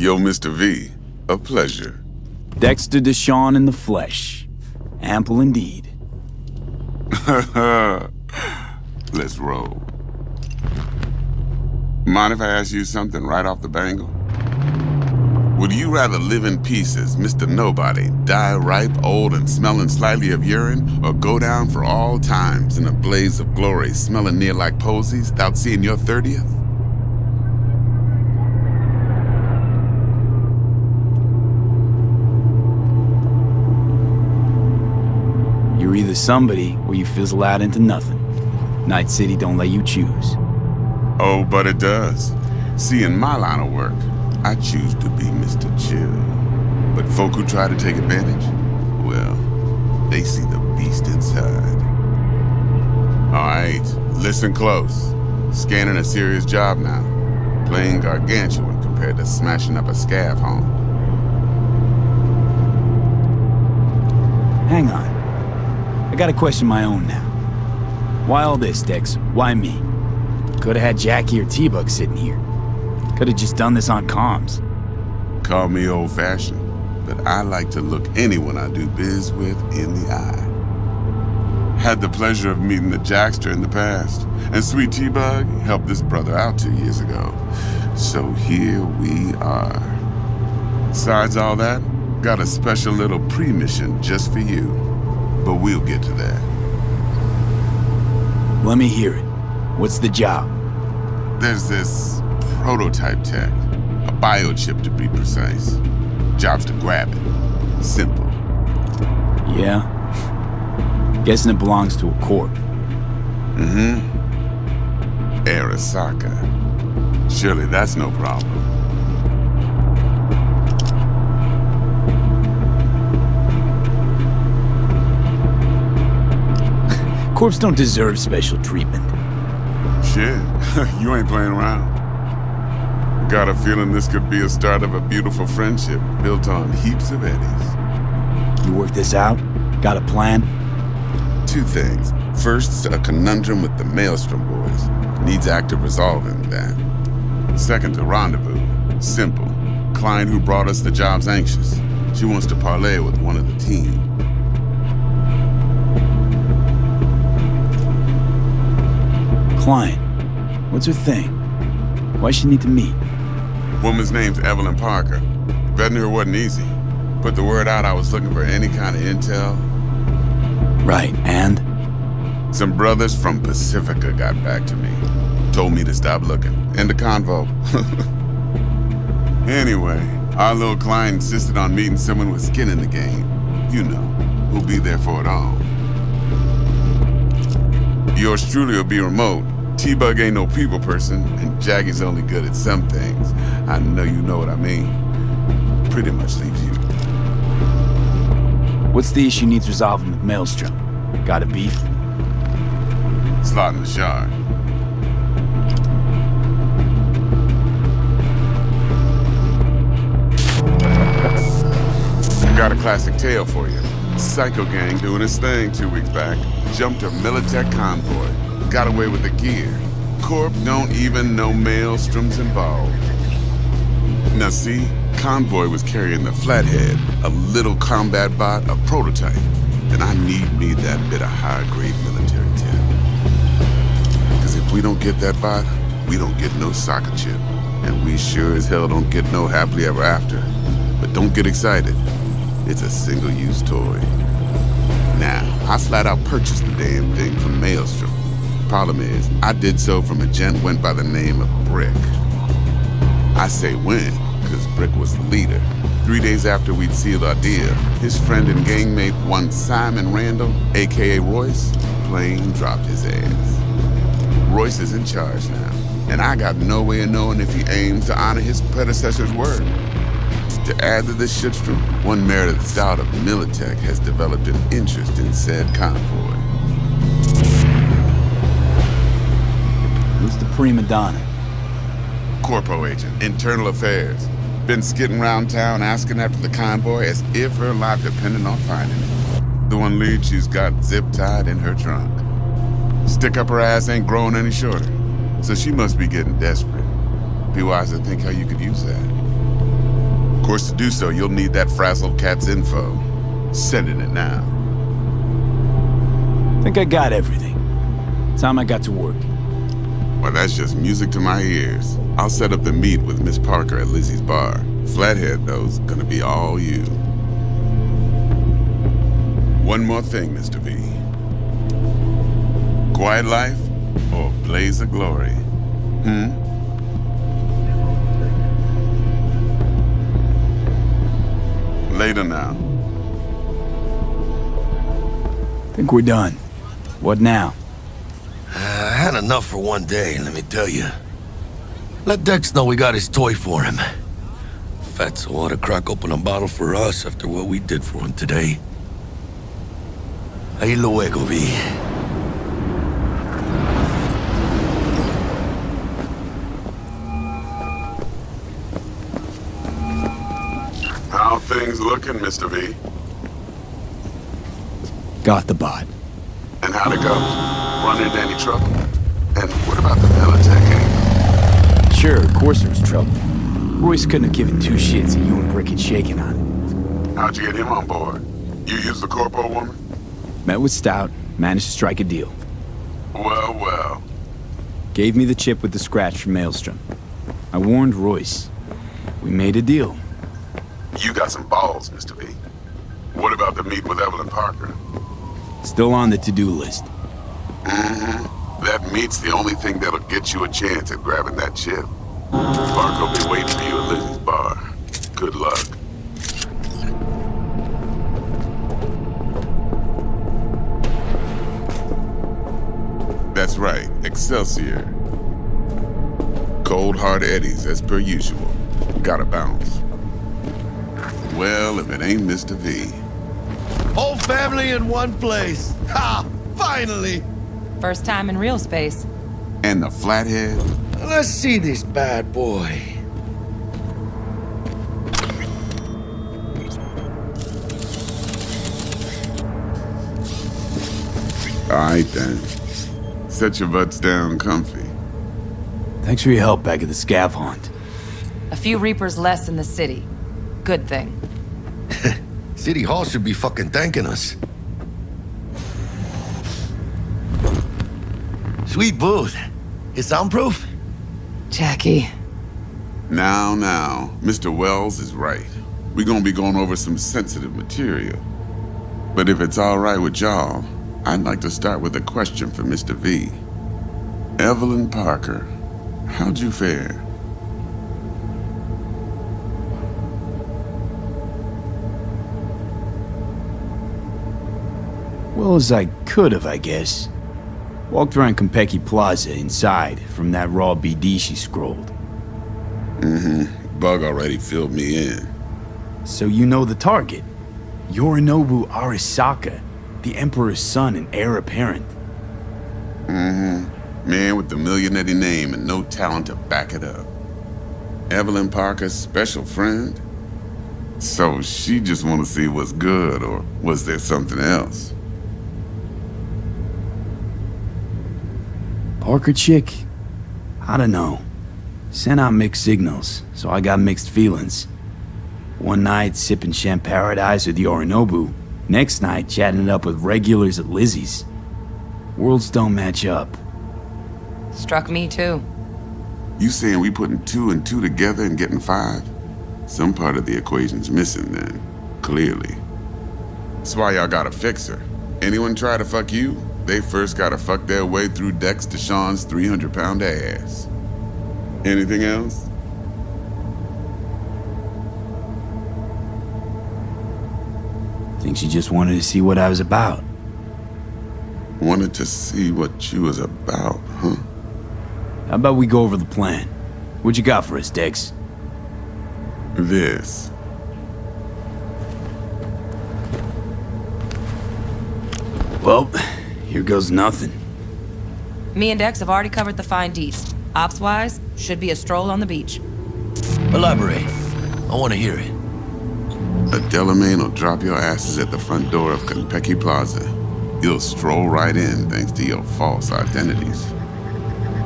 Yo, Mr. V, a pleasure. Dexter Deshawn in the flesh. Ample indeed. Let's roll. Mind if I ask you something right off the bangle? Would you rather live in pieces, Mr. Nobody, die ripe, old, and smelling slightly of urine, or go down for all times in a blaze of glory, smelling near like posies, without seeing your 30th? You're either somebody, or you fizzle out into nothing. Night City don't let you choose. Oh, but it does. See, in my line of work, I choose to be Mr. Chill. But folk who try to take advantage, well, they see the beast inside. Alright, listen close. Scanning a serious job now. Playing gargantuan compared to smashing up a scav home. Hang on. I gotta question my own now. Why all this, Dex? Why me? Could've had Jackie or T-Bug sitting here. Could've just done this on comms. Call me old-fashioned, but I like to look anyone I do biz with in the eye. Had the pleasure of meeting the Jackster in the past, and sweet T-Bug helped this brother out 2 years ago. So here we are. Besides all that, got a special little pre-mission just for you. But we'll get to that. Let me hear it. What's the job? There's this prototype tech, a biochip to be precise. Job's to grab it. Simple. Yeah? Guessing it belongs to a corp. Mm-hmm. Arasaka. Surely that's no problem. Corps don't deserve special treatment. Shit, you ain't playing around. Got a feeling this could be a start of a beautiful friendship built on heaps of eddies. You work this out? Got a plan? Two things. First, a conundrum with the Maelstrom boys. Needs active resolving that. Second, a rendezvous. Simple. Client who brought us the job's anxious. She wants to parlay with one of the team. Client. What's her thing? Why she need to meet? Woman's name's Evelyn Parker. Vetting her wasn't easy. Put the word out I was looking for any kind of intel. Right, and? Some brothers from Pacifica got back to me. Told me to stop looking. End of convo. Anyway, our little client insisted on meeting someone with skin in the game. You know, who'll be there for it all. Yours truly will be remote. T-Bug ain't no people person, and Jaggy's only good at some things. I know you know what I mean. Pretty much leaves you. What's the issue needs resolving with Maelstrom? Got a beef? Slot in the shard. I got a classic tale for you. Psycho gang doing his thing 2 weeks back. Jumped a Militech convoy. Got away with the gear. Corp don't even know Maelstrom's involved. Now see, convoy was carrying the Flathead, a little combat bot, a prototype. And I need that bit of high-grade military tech. Because if we don't get that bot, we don't get no soccer chip. And we sure as hell don't get no happily ever after. But don't get excited. It's a single-use toy. Now, I flat out purchased the damn thing from Maelstrom. Problem is, I did so from a gent went by the name of Brick. I say when, because Brick was the leader. 3 days after we'd sealed our deal, his friend and gangmate, one Simon Randall, aka Royce, plain dropped his ass. Royce is in charge now, and I got no way of knowing if he aims to honor his predecessor's word. To add to this shitstorm, one Meredith Stout of Militech has developed an interest in said convoy. Who's the prima donna? Corpo agent, internal affairs. Been skidding around town asking after the convoy as if her life depended on finding it. The one lead she's got zip-tied in her trunk. Stick up her ass ain't growing any shorter, so she must be getting desperate. Be wise to think how you could use that. course, to do so, you'll need that frazzled cat's info. Sending it now. Think I got everything. Time I got to work. Well, that's just music to my ears. I'll set up the meet with Miss Parker at Lizzie's bar. Flathead, though's gonna be all you. One more thing, Mr. V. Quiet life or blaze of glory? Later now. Think we're done. What now? I had enough for one day, let me tell you. Let Dex know we got his toy for him. Fatso ought to crack open a bottle for us after what we did for him today. Ahí luego, V. How things looking, Mr. V? Got the bot. And how'd it go? Run into any trouble? And what about the Militech angle? Sure, of course there was trouble. Royce couldn't have given two shits that you and Brick had shaken on it. How'd you get him on board? You used the corpo woman? Met with Stout, managed to strike a deal. Well, well. Gave me the chip with the scratch from Maelstrom. I warned Royce. We made a deal. You got some balls, Mr. V. What about the meet with Evelyn Parker? Still on the to-do list. That meet's the only thing that'll get you a chance at grabbing that chip. Parker will be waiting for you at Lizzie's bar. Good luck. That's right, Excelsior. Cold hard eddies as per usual. Gotta bounce. Well, if it ain't Mr. V. Whole family in one place. Ha! Finally! First time in real space. And the Flathead? Let's see this bad boy. Alright then. Set your butts down comfy. Thanks for your help back at the scav hunt. A few Reapers less in the city. Good thing. City Hall should be fucking thanking us. Sweet booth. It's soundproof? Jackie. Now, Mr. Wells is right. We're gonna be going over some sensitive material. But if it's all right with y'all, I'd like to start with a question for Mr. V. Evelyn Parker, how'd you fare? Well as I could have, I guess. Walked around Konpeki Plaza inside from that raw BD she scrolled. Bug already filled me in. So you know the target. Yorinobu Arasaka, the Emperor's son and heir apparent. Man with the millionaire name and no talent to back it up. Evelyn Parker's special friend? So she just want to see what's good, or was there something else? Parker chick? I don't know. Sent out mixed signals, so I got mixed feelings. One night sipping Champaradise with Yorinobu, next night chatting it up with regulars at Lizzie's. Worlds don't match up. Struck me too. You saying we putting 2 and 2 together and getting 5? Some part of the equation's missing then, clearly. That's why y'all gotta fix her. Anyone try to fuck you, they first gotta fuck their way through Dexter Deshawn's 300-pound ass. Anything else? Think she just wanted to see what I was about. Wanted to see what you was about, huh? How about we go over the plan? What you got for us, Dex? This. Well, here goes nothing. Me and Dex have already covered the fine deets. Ops-wise, should be a stroll on the beach. Elaborate. I want to hear it. A Delamain will drop your asses at the front door of Konpeki Plaza. You'll stroll right in thanks to your false identities.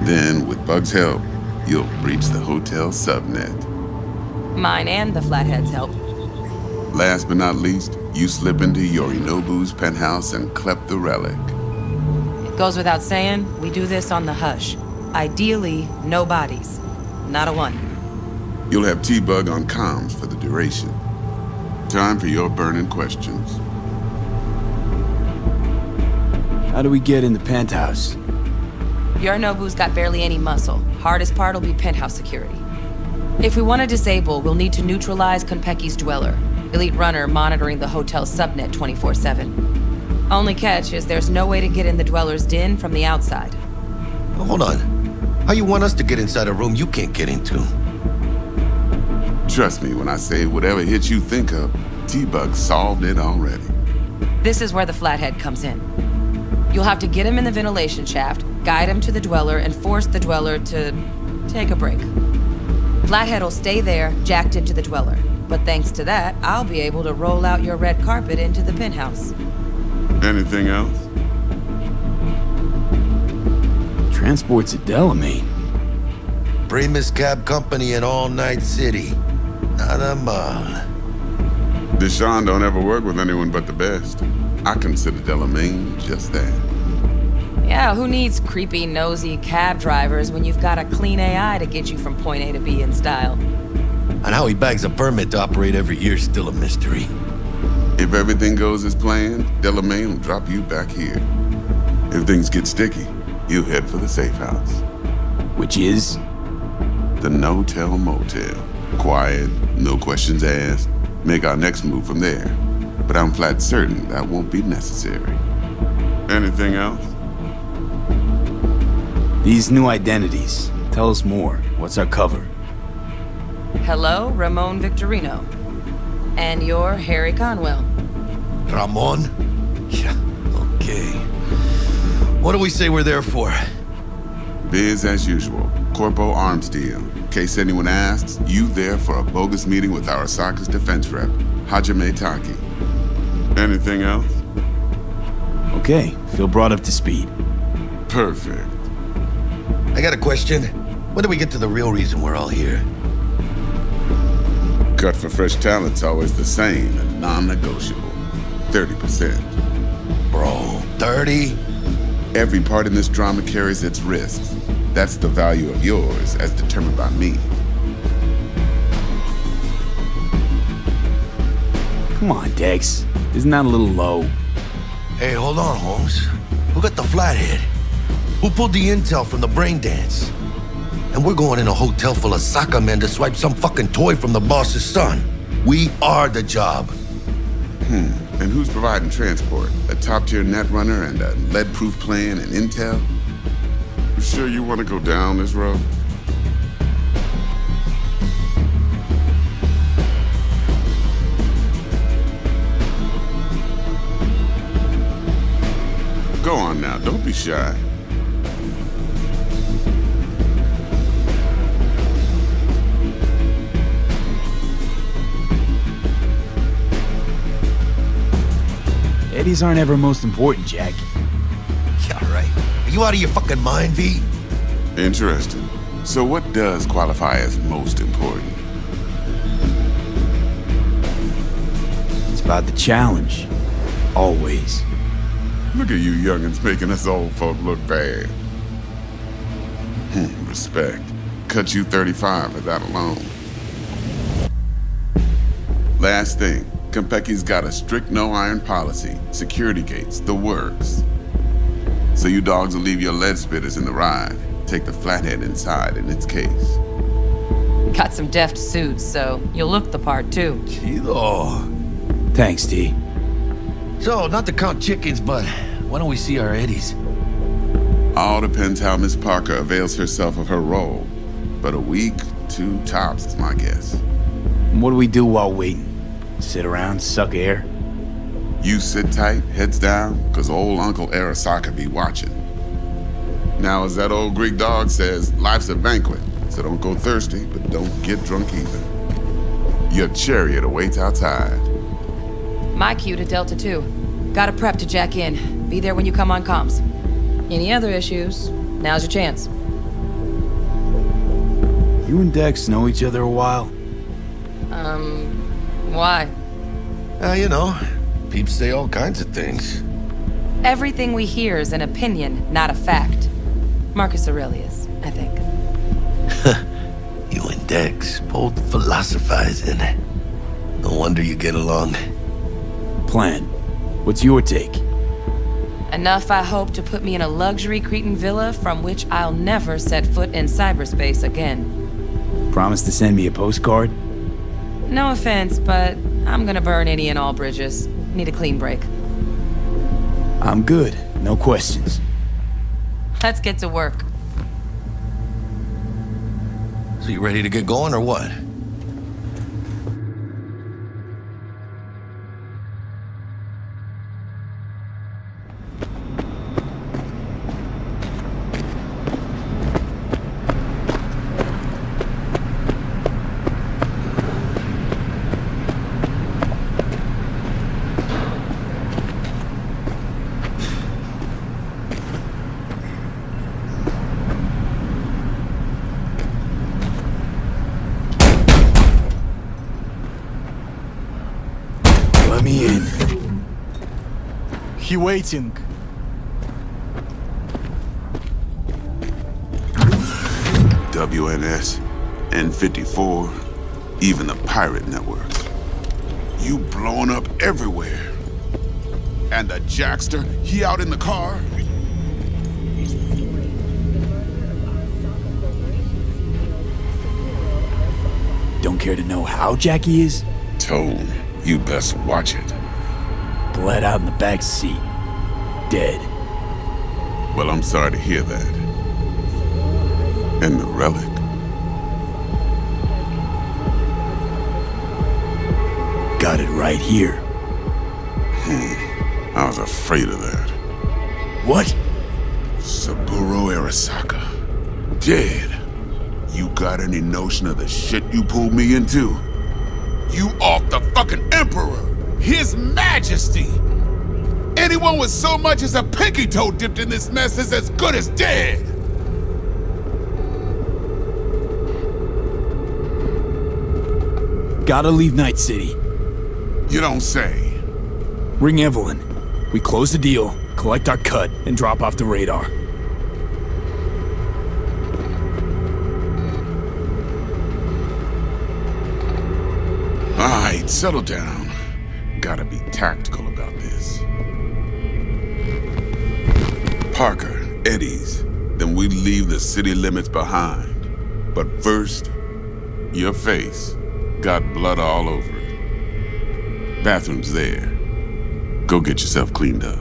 Then, with Bug's help, you'll breach the hotel subnet. Mine and the Flathead's help. Last but not least, you slip into Yorinobu's penthouse and clep the relic. It goes without saying, we do this on the hush. Ideally, no bodies. Not a one. You'll have T-Bug on comms for the duration. Time for your burning questions. How do we get in the penthouse? Yorinobu's got barely any muscle. Hardest part will be penthouse security. If we want to disable, we'll need to neutralize Konpeki's dweller. Elite runner monitoring the hotel's subnet 24/7. Only catch is there's no way to get in the dweller's den from the outside. Hold on. How you want us to get inside a room you can't get into? Trust me when I say whatever hit you think of, T-Bug solved it already. This is where the Flathead comes in. You'll have to get him in the ventilation shaft, guide him to the dweller, and force the dweller to take a break. Flathead will stay there, jacked into the dweller. But thanks to that, I'll be able to roll out your red carpet into the penthouse. Anything else? Transport's at Delamain. Primus Cab Company in All Night City. Not a mal. Deshawn don't ever work with anyone but the best. I consider Delamain just that. Yeah, who needs creepy, nosy cab drivers when you've got a clean AI to get you from point A to B in style? And how he bags a permit to operate every year is still a mystery. If everything goes as planned, Delamain will drop you back here. If things get sticky, you head for the safe house. Which is? The no-tell motel. Quiet, no questions asked. Make our next move from there. But I'm flat certain that won't be necessary. Anything else? These new identities. Tell us more. What's our cover? Hello, Ramon Victorino. And you're Harry Conwell. Ramon? Yeah, okay. What do we say we're there for? Biz as usual. Corpo arms deal. In case anyone asks, you there for a bogus meeting with Arasaka's defense rep, Hajime Taki. Anything else? Okay, feel brought up to speed. Perfect. I got a question. When do we get to the real reason we're all here? Cut for fresh talent's always the same and non-negotiable. 30%. Bro, 30? Every part in this drama carries its risks. That's the value of yours as determined by me. Come on, Dex. Isn't that a little low? Hey, hold on, Holmes. Who got the Flathead? Who pulled the intel from the brain dance? And we're going in a hotel full of soccer men to swipe some fucking toy from the boss's son. We are the job. And who's providing transport? A top-tier netrunner and a lead-proof plan and intel? You sure you want to go down this road? Go on now, don't be shy. Eddies aren't ever most important, Jack. Yeah, right. Are you out of your fucking mind, V? Interesting. So what does qualify as most important? It's about the challenge. Always. Look at you youngins making us old folk look bad. Respect. Cut you 35 for that alone. Last thing. Konpeki's got a strict no-iron policy, security gates, the works. So you dogs will leave your lead spitters in the ride, take the Flathead inside in its case. Got some deft suits, so you'll look the part too. Chido. Thanks, T. So, not to count chickens, but why don't we see our Eddies? All depends how Miss Parker avails herself of her role. But a week, 2 tops is my guess. And what do we do while waiting? Sit around, suck air? You sit tight, heads down, cause old Uncle Arasaka be watching. Now, as that old Greek dog says, life's a banquet, so don't go thirsty, but don't get drunk either. Your chariot awaits outside. My cue to Delta 2. Gotta prep to jack in. Be there when you come on comms. Any other issues? Now's your chance. You and Dex know each other a while? Why? You know, peeps say all kinds of things. Everything we hear is an opinion, not a fact. Marcus Aurelius, I think. You and Dex, both philosophizing. No wonder you get along. Plan. What's your take? Enough, I hope, to put me in a luxury Cretan villa from which I'll never set foot in cyberspace again. Promise to send me a postcard? No offense, but I'm gonna burn any and all bridges. Need a clean break. I'm good. No questions. Let's get to work. So you ready to get going or what? Let me in. He waiting. WNS, N54, even the pirate network. You blowing up everywhere. And the Jackster, he out in the car? Don't care to know how Jackie is? Told, you best watch it. Bled out in the back seat. Dead. Well, I'm sorry to hear that. And the relic. Got it right here. I was afraid of that. What? Saburo Arasaka. Dead. You got any notion of the shit you pulled me into? You off the fucking Emperor! His Majesty! Anyone with so much as a pinky toe dipped in this mess is as good as dead! Gotta leave Night City. You don't say. Ring Evelyn. We close the deal, collect our cut, and drop off the radar. Alright, settle down. Gotta be tactical about this. Parker, Eddie's. Then we leave the city limits behind. But first, your face got blood all over it. Bathroom's there. Go get yourself cleaned up.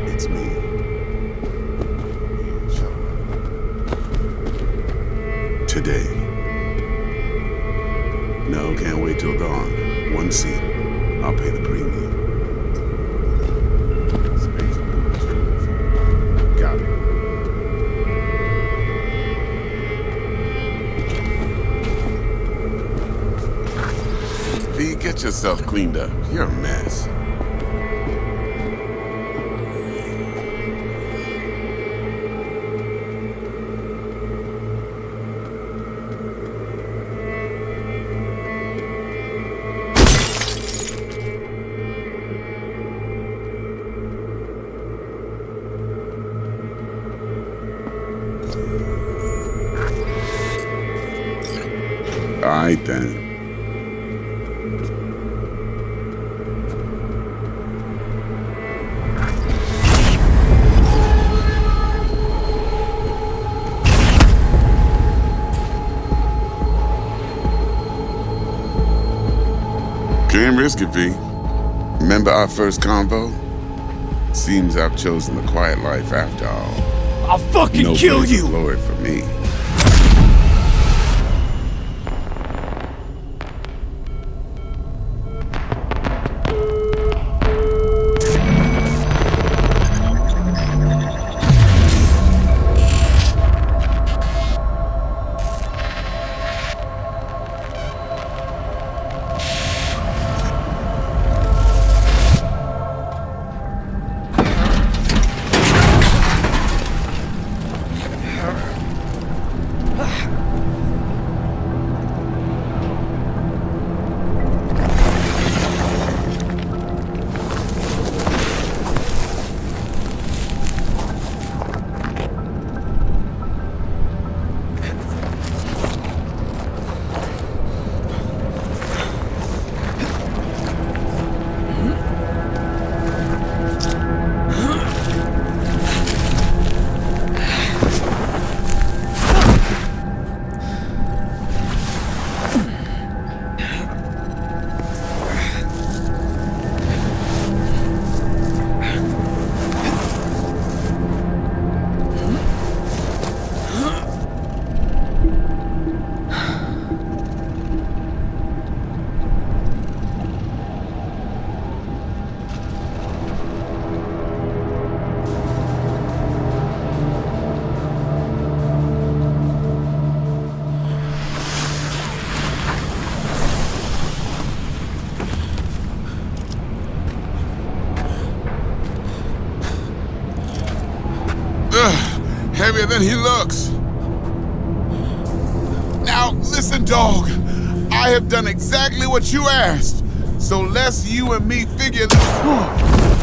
It's me. Today. No, can't wait till dawn. One seat. I'll pay the premium. Got it. V, get yourself cleaned up. You're a mess. All right, then. Can't risk it, V. Remember our first convo? Seems I've chosen the quiet life after all. I'll fucking No kill blaze of you! glory for me. heavier than he looks. Now, listen, dog. I have done exactly what you asked. So let's you and me figure this.